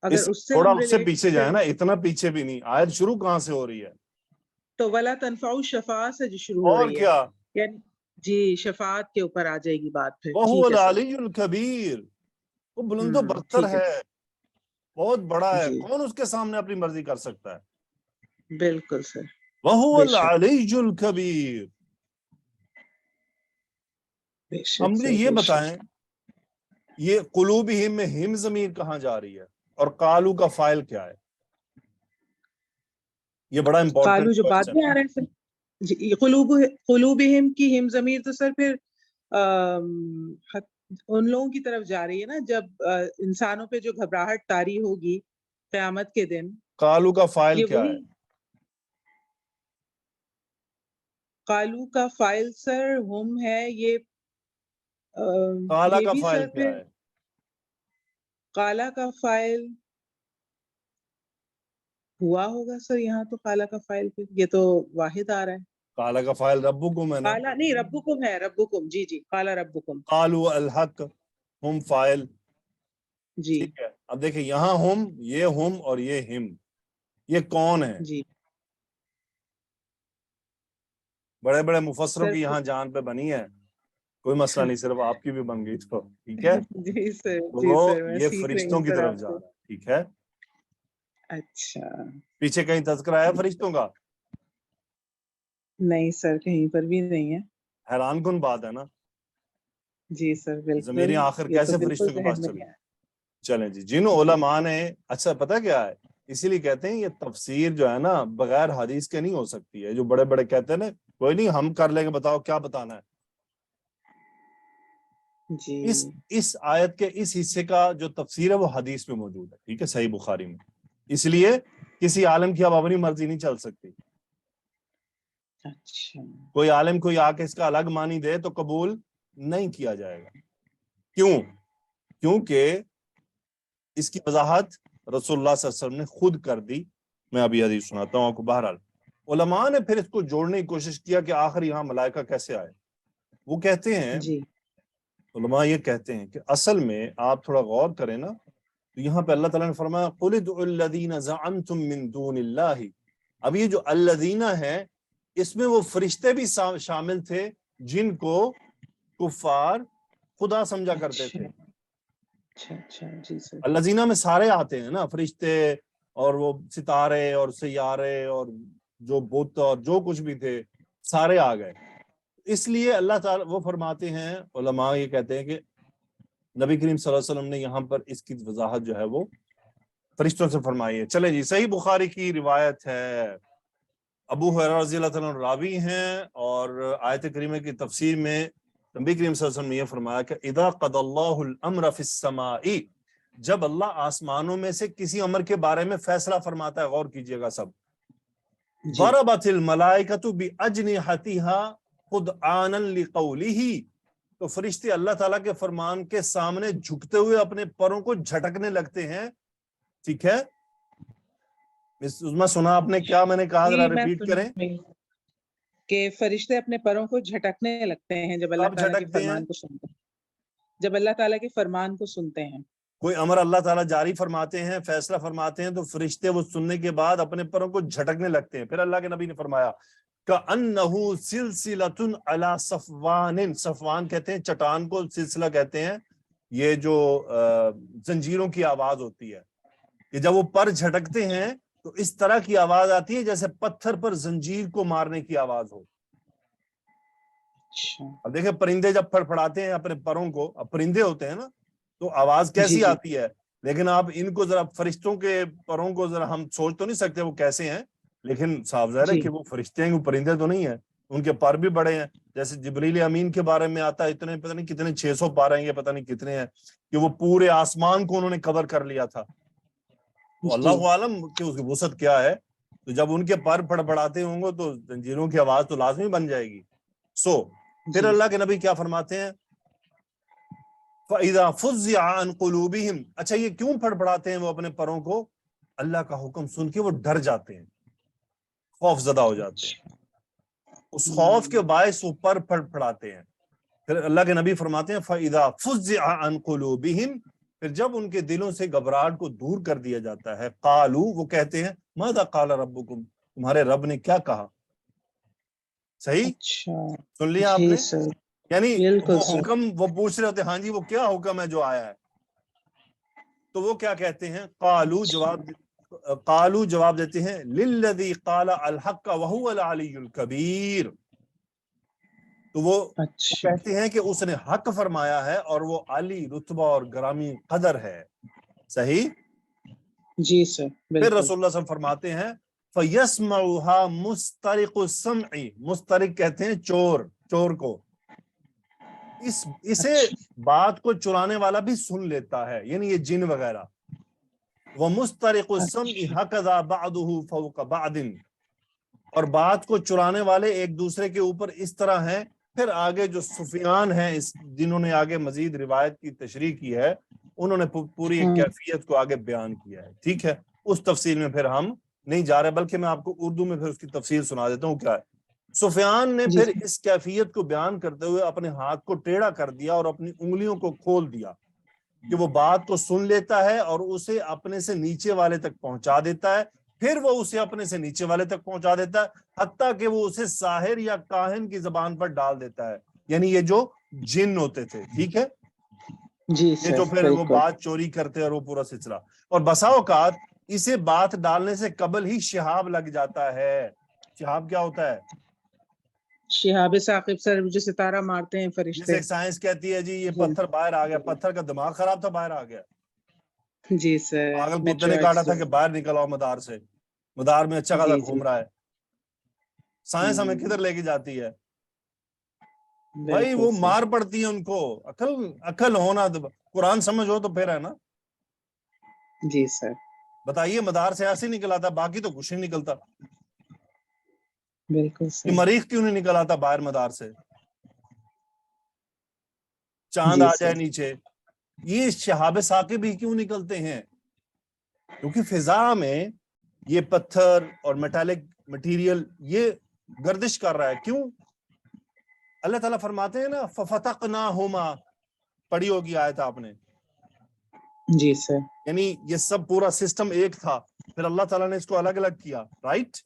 C: اگر اس سے
A: تھوڑا
C: ہم
A: اس سے
C: ریلیٹ
A: پیچھے جائیں نا، اتنا پیچھے بھی نہیں، آیت شروع کہاں سے ہو رہی ہے؟
C: تو ولا تنفع الشفاعہ سے جو شروع ہو
A: اور
C: رہی ہے،
A: کیا؟
C: یعنی جی شفاعت کے اوپر آ جائے گی بات پھر۔
A: وَهُوَ
C: ٹھیک ہے سر،
A: العلی الکبیر، وہ بلند و برتر
C: ٹھیک ہے
A: ہے، بہت بڑا ہے،
C: جی،
A: کون اس کے سامنے اپنی مرضی کر سکتا ہے؟
C: بالکل سر،
A: وَهُوَ
C: بے شک
A: العلی الکبیر۔
C: بے
A: اب
C: شک
A: مجھے
C: سر،
A: یہ
C: بے شک۔
A: بتائیں، یہ قلوبہم میں ہم ضمیر کہاں جا رہی ہے اور قالو کا فاعل کیا ہے؟ یہ بڑا
C: قالو
A: امپورٹنٹ
C: جو بعد
A: کوشچن
C: میں آ رہے ہیں سر، جی قلوبہم کی ہم ضمیر تو سر پھر ان لوگوں کی طرف جا رہی ہے نا جب انسانوں پہ جو گھبراہٹ طاری ہوگی قیامت کے دن۔
A: قالو کا فاعل
C: یہ
A: کیا
C: وہی
A: ہے؟
C: قالو کا فائل سر ہم ہے، یہ
A: قالا
C: یہ
A: کا
C: بھی
A: فاعل
C: سر
A: کیا
C: پھر
A: ہے؟
C: قالا کا فائل ہوا ہوگا سر، یہاں تو قالا کا فائل پھر یہ تو واحد آ رہا ہے۔
A: قالا کا فاعل ربکم ہے نا،
C: قالا نہیں، ربکم ہے، ربکم، جی جی، قالا ربکم،
A: قالو الحق، ہم فاعل،
C: جی
A: ٹھیک ہے۔ اب دیکھیں یہاں یہ ہم اور یہ ہم، یہ کون ہے؟
C: جی
A: بڑے بڑے مفسروں
C: سر
A: کی یہاں جان پہ بنی ہے، کوئی مسئلہ نہیں، صرف آپ کی بھی بن گئی تو ٹھیک ہے۔
C: جی سر،
A: تو
C: جی
A: وہ
C: سر، میں
A: یہ
C: سیکھ رہی
A: فرشتوں
C: ہوں
A: کی
C: سر
A: طرف
C: آپ
A: جا
C: سے۔
A: رہا ہے، ٹھیک ہے۔
C: اچھا،
A: پیچھے کہیں تذکرہ ہے فرشتوں کا؟
C: نہیں سر، کہیں پر بھی نہیں ہے۔
A: حیران کن بات ہے نا،
C: جی سر، بالکل،
A: ضمیر آخر
C: یہ تو
A: کیسے
C: بالکل
A: فرشتوں کے
C: ذہن
A: پاس
C: میں
A: چلی؟
C: نہیں آیا۔
A: چلیں جی، جن علماء نے، اچھا پتہ کیا ہے، اسی لیے کہتے ہیں یہ تفسیر جو ہے نا بغیر حدیث کے نہیں ہو سکتی ہے۔ جو بڑے بڑے کہتے ہیں نا کوئی نہیں ہم کر لیں گے، بتاؤ کیا بتانا ہے۔
C: جی
A: اس آیت کے اس حصے کا جو تفسیر ہے وہ حدیث میں موجود ہے، ٹھیک ہے، صحیح بخاری میں۔ اس لیے کسی عالم کی اب اپنی مرضی نہیں چل سکتی۔
C: اچھا،
A: کوئی عالم کوئی آ کے اس کا الگ معنی دے تو قبول نہیں کیا جائے گا۔ کیوں؟ کیونکہ اس کی وضاحت رسول اللہ صلی اللہ علیہ وسلم نے خود کر دی۔ میں ابھی حدیث سناتا ہوں آپ کو۔ بہرحال علماء نے پھر اس کو جوڑنے کی کوشش کیا کہ آخر یہاں ملائکہ کیسے آئے۔ وہ کہتے ہیں،
C: جی
A: علماء یہ کہتے ہیں کہ اصل میں آپ تھوڑا غور کریں نا تو یہاں پہ اللہ تعالیٰ نے فرمایا قُلِ ادْعُوا الَّذِينَ زَعَمْتُم مِّن دُونِ اللَّهِ۔ اب یہ جو الذین ہے اس میں وہ فرشتے بھی شامل تھے جن کو کفار خدا سمجھا کرتے
C: اچھا
A: تھے۔
C: اچھا اچھا، جی سر،
A: الذین میں سارے آتے ہیں نا، فرشتے اور وہ ستارے اور سیارے اور جو بت اور جو کچھ بھی تھے سارے آ گئے۔ اس لیے اللہ تعالیٰ وہ فرماتے ہیں، علماء یہ کہتے ہیں کہ نبی کریم صلی اللہ علیہ وسلم نے یہاں پر اس کی وضاحت جو ہے وہ فرشتوں سے فرمائی ہے۔ چلے جی، صحیح بخاری کی روایت ہے، ابو ہریرہ رضی اللہ تعالیٰ عنہ راوی ہیں، اور آیت کریمہ کی تفسیر میں نبی کریم صلی اللہ علیہ وسلم نے یہ فرمایا کہ اذا قضى اللہ الامر فی السماء، جب اللہ آسمانوں میں سے کسی امر کے بارے میں فیصلہ فرماتا ہے، غور کیجئے گا سب، ضربت الملائکۃ باجنحتها خضعانا لقولہ، تو فرشتے اللہ تعالیٰ کے فرمان کے سامنے جھکتے ہوئے اپنے پروں کو جھٹکنے لگتے ہیں، ٹھیک ہے۔ سنا آپ نے کیا میں نے کہا، ذرا
C: جی میں
A: ریپیٹ
C: سن
A: کریں۔
C: رہی ہوں کہ فرشتے اپنے پروں کو جھٹکنے لگتے ہیں جب اللہ
A: کب
C: تعالیٰ کے
A: جھٹکتے ہیں؟
C: فرمان کو سنتے ہیں، جب اللہ تعالیٰ کے فرمان کو سنتے ہیں۔
A: کوئی امر اللہ تعالیٰ جاری فرماتے ہیں، فیصلہ فرماتے ہیں، تو فرشتے وہ سننے کے بعد اپنے پروں کو جھٹکنے لگتے ہیں۔ پھر اللہ کے نبی نے فرمایا کأنہ سلسلۃ علی صفوان، صفوان کہتے ہیں چٹان کو، سلسلہ کہتے ہیں یہ جو زنجیروں کی آواز ہوتی ہے، کہ جب وہ پر جھٹکتے ہیں تو اس طرح کی آواز آتی ہے جیسے پتھر پر زنجیر کو مارنے کی آواز ہو۔ اب دیکھیں پرندے جب پھڑپھڑاتے ہیں اپنے پروں کو، اب پرندے ہوتے ہیں نا تو آواز
C: جی
A: کیسی
C: جی
A: آتی ہے، لیکن آپ ان کو ذرا فرشتوں کے پروں کو ذرا ہم سوچ تو نہیں سکتے وہ کیسے ہیں، لیکن صاف ظاہر ہے
C: جی
A: کہ وہ فرشتے ہیں، وہ پرندے تو نہیں ہیں۔ ان کے پر بھی بڑے ہیں. جیسے جبریل امین کے بارے میں آتا ہے اتنے پتہ نہیں کتنے 600 پر ہیں، یہ پتہ نہیں کتنے ہیں، کہ وہ پورے آسمان کو انہوں نے کور کر لیا تھا. تو اللہ عالم کہ اس کی وسعت کیا ہے. تو جب ان کے پر بڑھاتے ہوں گے تو زنجیروں کی آواز تو لازمی بن جائے گی. پھر اللہ کے نبی کیا فرماتے ہیں؟ فَإِذَا فُزِّعَ عَنْ قُلُوبِهِمْ. اچھا یہ کیوں پڑھاتے ہیں وہ اپنے پروں کو؟ اللہ کا حکم سن کے وہ ڈر جاتے ہیں، خوف زدہ ہو جاتے ہیں، اس خوف کے باعث وہ پر پڑھاتے ہیں. پھر اللہ کے نبی فرماتے ہیں فَإِذَا فُزِّعَ عَنْ قُلُوبِهِمْ. پھر جب ان کے دلوں سے گھبراہٹ کو دور کر دیا جاتا ہے، قالو وہ کہتے ہیں ماذا قال ربکم، تمہارے رب نے کیا کہا. صحیح سن لیا آپ نے؟ یعنی وہ حکم وہ پوچھ رہے ہوتے ہاں جی وہ کیا حکم ہے جو آیا ہے. تو وہ کیا کہتے ہیں؟ قالو جواب دیتے ہیں للذی قال الحق وهو العلی الکبیر. تو وہ کہتے ہیں کہ اس نے حق فرمایا ہے اور وہ علی رتبہ اور گرامی قدر ہے. صحیح
C: جی سر.
A: پھر رسول اللہ صلی اللہ علیہ وسلم فرماتے ہیں فَيَسْمَعُهَا مُسْتَرِقُ السَّمْعِ. مسترق کہتے ہیں چور کو. اسے بات کو چرانے والا بھی سن لیتا ہے، یعنی یہ جن وغیرہ. وَمُسْتَرِقُ السَّمْعِ هَكَذَا بَعْضُهُ فَوْقَ بَعْضٍ. اور بات کو چرانے والے ایک دوسرے کے اوپر اس طرح ہیں. پھر آگے جو سفیان ہیں جنہوں نے آگے مزید روایت کی تشریح کی ہے، انہوں نے پوری ایک کیفیت کو آگے بیان کیا ہے. ٹھیک ہے، اس تفصیل میں پھر ہم نہیں جا رہے، بلکہ میں آپ کو اردو میں پھر اس کی تفصیل سنا دیتا ہوں. کیا ہے سفیان نے پھر اس کیفیت کو بیان کرتے ہوئے اپنے ہاتھ کو ٹیڑھا کر دیا اور اپنی انگلیوں کو کھول دیا کہ وہ بات کو سن لیتا ہے اور اسے اپنے سے نیچے والے تک پہنچا دیتا ہے، پھر وہ اسے اپنے سے نیچے والے تک پہنچا دیتا ہے، حتیٰ کہ وہ اسے ساحر یا کاہن کی زبان پر ڈال دیتا ہے. یعنی یہ جو جن ہوتے تھے، ٹھیک ہے
C: جی
A: یہ جو پھر وہ بات چوری کرتے اور وہ پورا سلسلہ. اور بسا اوقات اسے بات ڈالنے سے قبل ہی شہاب لگ جاتا ہے. شہاب کیا ہوتا ہے؟
C: شہاب ثاقب سر، جو ستارہ مارتے ہیں فرشتے.
A: جسے سائنس کہتی ہے جی یہ پتھر باہر آ گیا، پتھر کا دماغ خراب تھا باہر آ گیا.
C: جی سر.
A: پاگل کتے نے کاٹا تھا کہ باہر نکل آؤ مدار سے، مدار میں اچھا خاصا گھوم رہا ہے. سائنس ہمیں کدھر لے کے جاتی ہے بھائی؟ وہ مار پڑتی ہے ان کو. عقل ہونا، قرآن سمجھ ہو تو پھر ہے نا.
C: جی سر.
A: بتائیے مدار سے ایسے نکل آتا، باقی تو کچھ نہیں نکلتا.
C: بالکل سر.
A: مریخ کیوں نہیں نکل آتا باہر مدار سے؟ چاند آ جائے نیچے، یہ شہاب ثاقب بھی کیوں نکلتے ہیں؟ کیونکہ فضا میں یہ پتھر اور میٹالک مٹیریل یہ گردش کر رہا ہے. کیوں؟ اللہ تعالیٰ فرماتے ہیں نا فَفَتَقْنَاهُمَا، پڑھی ہوگی آیت آپ نے.
C: جی سر.
A: یعنی یہ سب پورا سسٹم ایک تھا، پھر اللہ تعالیٰ نے اس کو الگ الگ کیا. رائٹ؟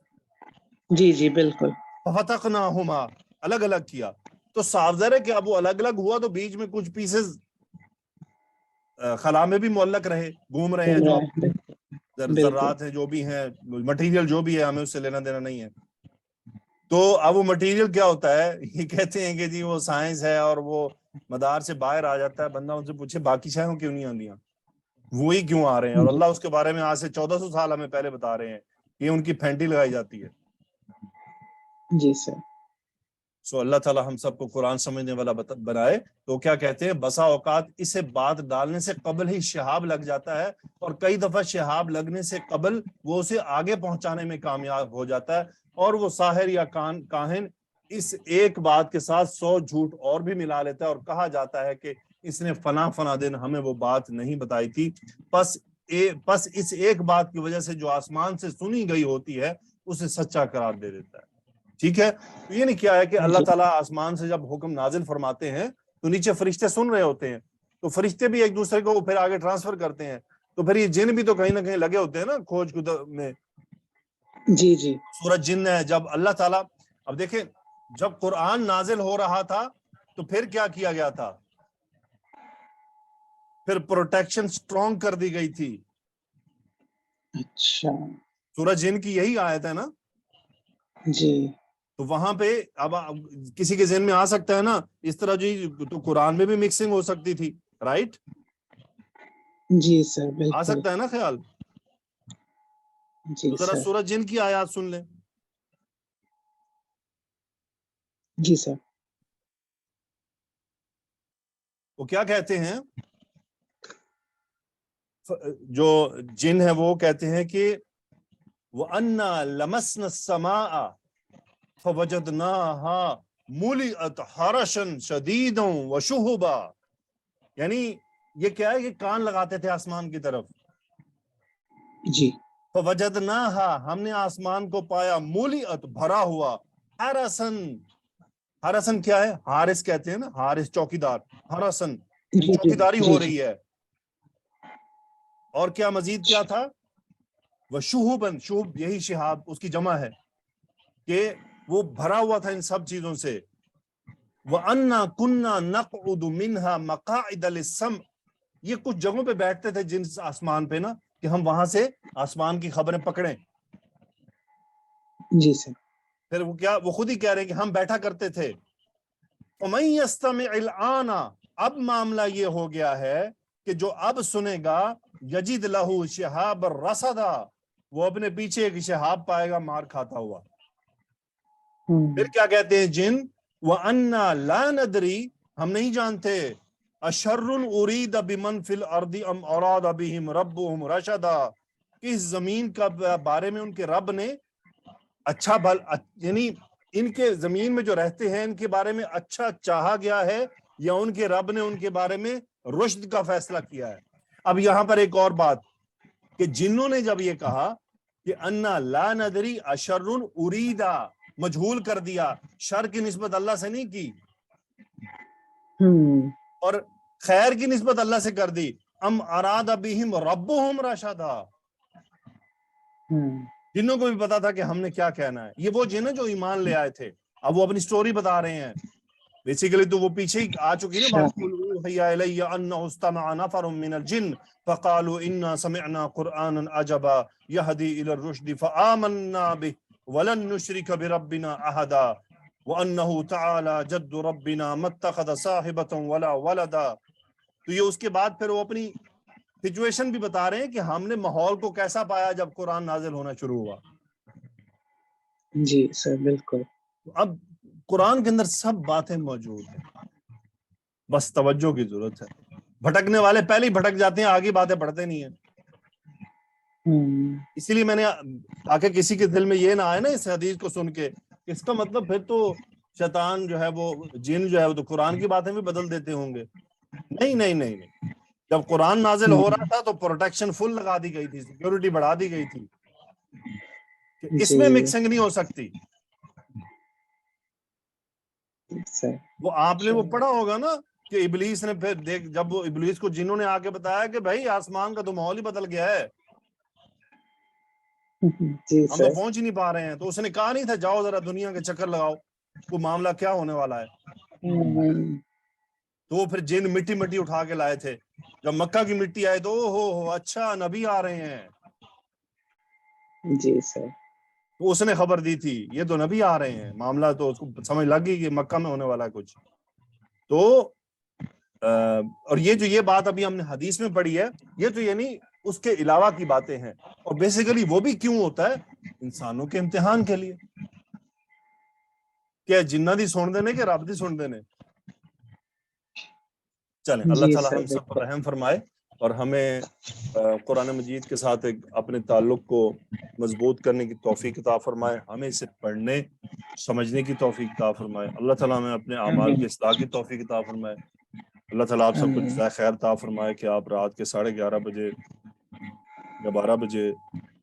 C: جی جی بالکل.
A: فَفَتَقْنَاهُمَا، الگ الگ کیا. تو صاف ظاہر ہے کہ اب وہ الگ الگ ہوا تو بیچ میں کچھ پیسز خلا میں بھی معلق رہے، گھوم رہے ہیں، جو ذرات ہیں جو بھی ہیں، مٹیریل جو بھی ہے، ہمیں اس سے لینا دینا نہیں ہے. تو اب وہ مٹیریل کیا ہوتا ہے؟ یہ کہتے ہیں کہ جی وہ سائنس ہے اور وہ مدار سے باہر آ جاتا ہے. بندہ ان سے پوچھے باقی شہروں کیوں نہیں آندیاں، وہی کیوں آ رہے ہیں؟ اور اللہ اس کے بارے میں آج سے 1400 سال ہمیں پہلے بتا رہے ہیں کہ ان کی پھینٹی لگائی جاتی ہے.
C: جی سر.
A: سو اللہ تعالیٰ ہم سب کو قرآن سمجھنے والا بنائے. تو کیا کہتے ہیں بسا اوقات اسے بات ڈالنے سے قبل ہی شہاب لگ جاتا ہے، اور کئی دفعہ شہاب لگنے سے قبل وہ اسے آگے پہنچانے میں کامیاب ہو جاتا ہے، اور وہ ساحر یا کاہن اس ایک بات کے ساتھ 100 جھوٹ اور بھی ملا لیتا ہے، اور کہا جاتا ہے کہ اس نے فلاں دن ہمیں وہ بات نہیں بتائی تھی. پس اس ایک بات کی وجہ سے جو آسمان سے سنی گئی ہوتی ہے اسے سچا قرار دے دیتا ہے. ٹھیک ہے، تو یہ نہیں کیا ہے کہ اللہ تعالیٰ آسمان سے جب حکم نازل فرماتے ہیں تو نیچے فرشتے سن رہے ہوتے ہیں، تو فرشتے بھی ایک دوسرے کو پھر آگے ٹرانسفر کرتے ہیں. تو پھر یہ جن بھی تو کہیں نہ کہیں لگے ہوتے ہیں نا کھوج میں.
C: جی جی.
A: سورج جن ہے. جب اللہ تعالیٰ اب دیکھیں جب قرآن نازل ہو رہا تھا تو پھر کیا کیا گیا تھا؟ پھر پروٹیکشن سٹرونگ کر دی گئی تھی.
C: اچھا.
A: سورج جن کی یہی آیت ہے نا.
C: جی.
A: تو وہاں پہ اب کسی کے ذہن میں آ سکتا ہے نا اس طرح جی تو قرآن میں بھی مکسنگ ہو سکتی تھی. رائٹ؟
C: جی سر بالکل
A: آ سکتا ہے نا خیال.
C: جی
A: تو ذرا
C: سر.
A: سورج جن کی آیات سن لیں.
C: جی سر.
A: وہ کیا کہتے ہیں جو جن ہے وہ کہتے ہیں کہ وَأَنَّا لَمَسْنَا السَّمَاءَ فَوَجَدْنَاهَا مُلِئَتْ حَرَشًا شَدِيدًا وَشُهُبًا، یعنی یہ کیا ہے کہ کان لگاتے تھے آسمان کی طرف.
C: جی.
A: فَوَجَدْنَاهَا، ہم نے آسمان کو پایا مُلِئَتْ بھرا ہوا، حرسن کیا ہے؟ حارس کہتے ہیں نا، حارس چوکیدار، حرسن چوکیداری ہو رہی ہے. اور کیا مزید کیا تھا؟ وَشُهُبًا، شہب یہی شہاب اس کی جمع ہے کہ وہ بھرا ہوا تھا ان سب چیزوں سے. وَأَنَّا كُنَّا نَقْعُدُ مِنْهَا مَقَاعِدَ لِلسَّمْعِ، یہ کچھ جگہوں پہ بیٹھتے تھے جن آسمان پہ نا کہ ہم وہاں سے آسمان کی خبریں پکڑیں.
C: جی سر.
A: پھر وہ کیا، وہ خود ہی کہہ رہے ہیں کہ ہم بیٹھا کرتے تھے. وَمَن يَسْتَمِعِ الْآنَ، اب معاملہ یہ ہو گیا ہے کہ جو اب سنے گا، یجد لہو شہاب الرصدا، وہ اپنے پیچھے ایک شہاب پائے گا مار کھاتا ہوا. پھر کیا کہتے ہیں جن، وَأَنَّا لَا نَدْرِي، ہم نہیں جانتے، أَشَرٌ أُرِيدَ بِمَنْ فِي الْأَرْضِ أَمْ أَرَادَ بِهِمْ رَبُّهُمْ رَشَدًا، کہ اس زمین کا بارے میں ان کے رب نے اچھا یعنی ان کے زمین میں جو رہتے ہیں ان کے بارے میں اچھا چاہا گیا ہے یا ان کے رب نے ان کے بارے میں رشد کا فیصلہ کیا ہے. اب یہاں پر ایک اور بات کہ جنوں نے جب یہ کہا کہ انا لا ندری اشر اریدا، مجہول کر دیا، شر کی نسبت اللہ سے نہیں کی اور خیر کی نسبت اللہ سے کر دی. ام اراد بہم ربہم رشدا، جنوں کو بھی پتا تھا کہ ہم نے کیا کہنا ہے. یہ وہ جن جو ایمان لے آئے تھے، اب وہ اپنی سٹوری بتا رہے ہیں. بیسیکلی تو وہ پیچھے ہی آ چکی نا بات، اوحی الی انہ استمع نفر من الجن فقالوا انا سمعنا قرآنا عجبا یہدی الی الرشد فآمنا به ولن نشرک بربنا احدا وانہ تعالی جد ربنا ما اتخذ صاحبۃ ولا ولدا. تو یہ اس کے بعد پھر وہ اپنی سچویشن بھی بتا رہے ہیں کہ ہم نے ماحول کو کیسا پایا جب قرآن نازل ہونا شروع ہوا.
C: جی سر بالکل.
A: اب قرآن کے اندر سب باتیں موجود ہیں، بس توجہ کی ضرورت ہے. بھٹکنے والے پہلے ہی بھٹک جاتے ہیں، آگے باتیں پڑھتے نہیں ہیں. اسی لیے میں نے آکے کسی کے دل میں یہ نہ آئے نا اس حدیث کو سن کے، اس کا مطلب پھر تو شیطان جو ہے وہ جن جو ہے وہ تو قرآن کی باتیں بھی بدل دیتے ہوں گے. نہیں نہیں نہیں نہیں، جب قرآن نازل ہو رہا تھا تو پروٹیکشن فل لگا دی گئی تھی، سیکیورٹی بڑھا دی گئی تھی کہ اس میں مکسنگ نہیں ہو سکتی. وہ آپ نے وہ پڑھا ہوگا نا کہ ابلیس نے پھر دیکھ، جب وہ ابلیس کو جنہوں نے آ کے بتایا کہ بھائی آسمان کا تو ماحول ہی بدل گیا ہے، ہم تو پہنچ ہی نہیں پا رہے ہیں، تو اس نے کہا نہیں تھا جاؤ ذرا دنیا کے چکر لگاؤ وہ معاملہ کیا ہونے والا ہے. تو وہ پھر جن مٹی مٹی اٹھا کے لائے تھے. جب مکہ کی مٹی آئے تو ہو اچھا نبی آ رہے ہیں.
C: جی سر.
A: تو اس نے خبر دی تھی یہ تو نبی آ رہے ہیں، معاملہ تو اس کو سمجھ لگ گئی کہ مکہ میں ہونے والا ہے کچھ. تو اور یہ بات ابھی ہم نے حدیث میں پڑھی ہے، یہ تو یعنی اس کے علاوہ کی باتیں ہیں. اور بیسیکلی وہ بھی کیوں ہوتا ہے؟ انسانوں کے امتحان کے لیے. کہ جنہ دی سن دینے کہ رب دی سن دینے. چلیں اللہ تعالیٰ ہم سب پر رحم فرمائے اور ہمیں قرآن مجید کے ساتھ اپنے تعلق کو مضبوط کرنے کی توفیق عطا فرمائے، ہمیں اسے پڑھنے سمجھنے کی توفیق عطا فرمائے. اللہ تعالیٰ ہمیں اپنے اعمال کی اصلاح کی توفیق عطا فرمائے. اللہ تعالیٰ آپ سب کو جزائے خیر عطا فرمائے کہ آپ رات کے 11:30 بجے یا 12 بجے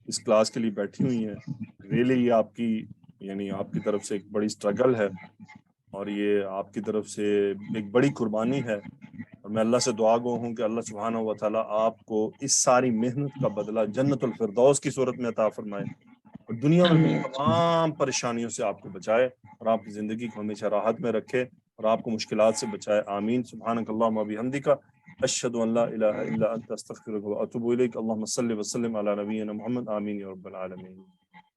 A: اس کلاس کے لیے بیٹھی ہوئی ہیں. ریلی یہ آپ کی یعنی آپ کی طرف سے ایک بڑی سٹرگل ہے اور یہ آپ کی طرف سے ایک بڑی قربانی ہے. اور میں اللہ سے دعا گو ہوں کہ اللہ سبحانہ و تعالیٰ آپ کو اس ساری محنت کا بدلہ جنت الفردوس کی صورت میں عطا فرمائے اور دنیا میں تمام پریشانیوں سے آپ کو بچائے اور آپ کی زندگی کو ہمیشہ راحت میں رکھے اور آپ کو مشکلات سے بچائے. آمین. سبحانک اللہم و بحمدک، اشہد ان لا الہ الا انت استغفرک و اتوب الیک. اللہم صلی وسلم علی نبینا محمد. آمین یا رب العالمین.